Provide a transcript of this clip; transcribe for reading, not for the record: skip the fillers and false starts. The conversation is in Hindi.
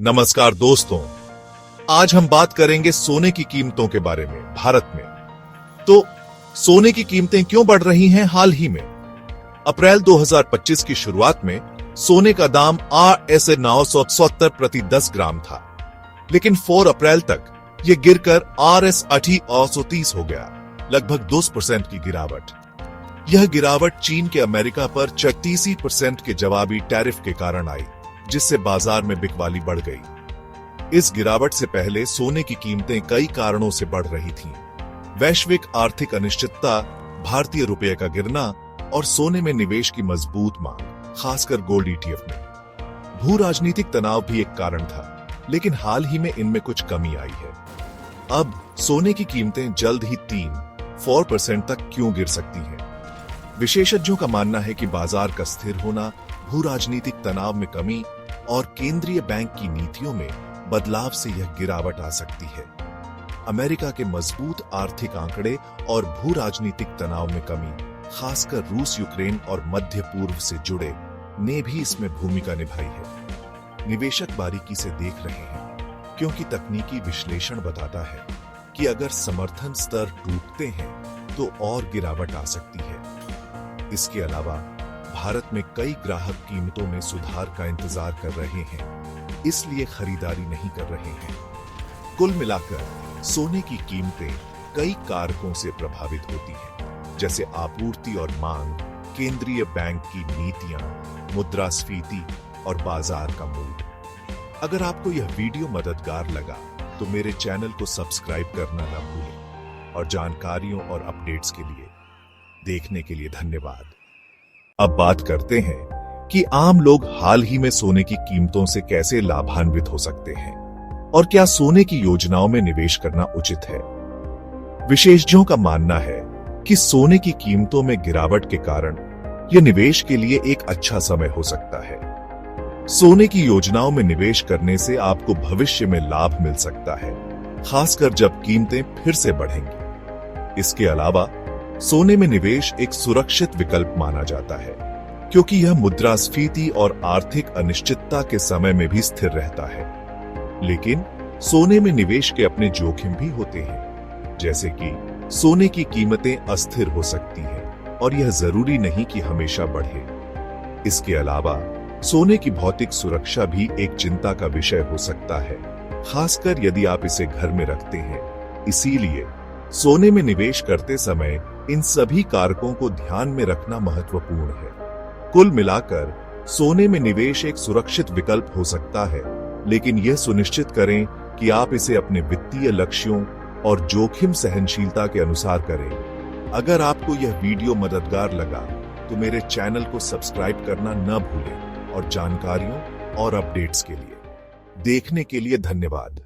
नमस्कार दोस्तों, आज हम बात करेंगे सोने की कीमतों के बारे में भारत में। तो सोने की कीमतें क्यों बढ़ रही हैं हाल ही में? अप्रैल 2025 की शुरुआत में सोने का दाम RS 970 प्रति 10 ग्राम था, लेकिन 4 अप्रैल तक यह गिरकर RS 830 हो गया, लगभग 2% की गिरावट। यह गिरावट चीन के अमेरिका पर 36% के जवाबी टैरिफ के कारण आई, जिससे बाजार में बिकवाली बढ़ गई। इस गिरावट से पहले सोने की कीमतें कई कारणों से बढ़ रही थीं। वैश्विक आर्थिक अनिश्चितता, भारतीय रुपये का गिरना और सोने में निवेश की मजबूत मांग, खासकर गोल्ड ETF में। भू राजनीतिक तनाव भी एक कारण था, लेकिन हाल ही में इनमें कुछ कमी आई है। अब सोने की कीमतें जल्द ही 3-4% तक क्यों गिर सकती हैं? विशेषज्ञों का मानना है कि बाजार का स्थिर होना, भू राजनीतिक तनाव में कमी और केंद्रीय बैंक की नीतियों में बदलाव से यह गिरावट आ सकती है। अमेरिका के मजबूत आर्थिक आंकड़े और भू राजनीतिक तनाव में कमी, खासकर रूस, यूक्रेन और मध्य पूर्व से जुड़े, ने भी इसमें भूमिका निभाई है। निवेशक बारीकी से देख रहे हैं, क्योंकि तकनीकी विश्लेषण बताता है कि अगर समर्थन स्तर टूटते हैं तो और गिरावट आ सकती है। इसके अलावा भारत में कई ग्राहक कीमतों में सुधार का इंतजार कर रहे हैं, इसलिए खरीदारी नहीं कर रहे हैं। कुल मिलाकर सोने की कीमतें कई कारकों से प्रभावित होती हैं, जैसे आपूर्ति और मांग, केंद्रीय बैंक की नीतियां, मुद्रास्फीति और बाजार का मूड। अगर आपको यह वीडियो मददगार लगा तो मेरे चैनल को सब्सक्राइब करना न भूलें और जानकारियों और अपडेट्स के लिए देखने के लिए धन्यवाद। अब बात करते हैं कि आम लोग हाल ही में सोने की कीमतों से कैसे लाभान्वित हो सकते हैं और क्या सोने की योजनाओं में निवेश करना उचित है। विशेषज्ञों का मानना है कि सोने की कीमतों में गिरावट के कारण यह निवेश के लिए एक अच्छा समय हो सकता है। सोने की योजनाओं में निवेश करने से आपको भविष्य में लाभ मिल सकता है, खासकर जब कीमतें फिर से बढ़ेंगी। इसके अलावा सोने में निवेश एक सुरक्षित विकल्प माना जाता है, क्योंकि यह मुद्रास्फीति और आर्थिक अनिश्चितता के समय में भी स्थिर रहता है। लेकिन सोने में निवेश के अपने जोखिम भी होते हैं, जैसे कि सोने की कीमतें अस्थिर हो सकती हैं और यह जरूरी नहीं कि हमेशा बढ़े। इसके अलावा सोने की भौतिक सुरक्षा भी एक चिंता का विषय हो सकता है, खासकर यदि आप इसे घर में रखते हैं। इसीलिए सोने में निवेश करते समय इन सभी कारकों को ध्यान में रखना महत्वपूर्ण है। कुल मिलाकर सोने में निवेश एक सुरक्षित विकल्प हो सकता है, लेकिन यह सुनिश्चित करें कि आप इसे अपने वित्तीय लक्ष्यों और जोखिम सहनशीलता के अनुसार करें। अगर आपको यह वीडियो मददगार लगा तो मेरे चैनल को सब्सक्राइब करना न भूलें और जानकारियों और अपडेट्स के लिए देखने के लिए धन्यवाद।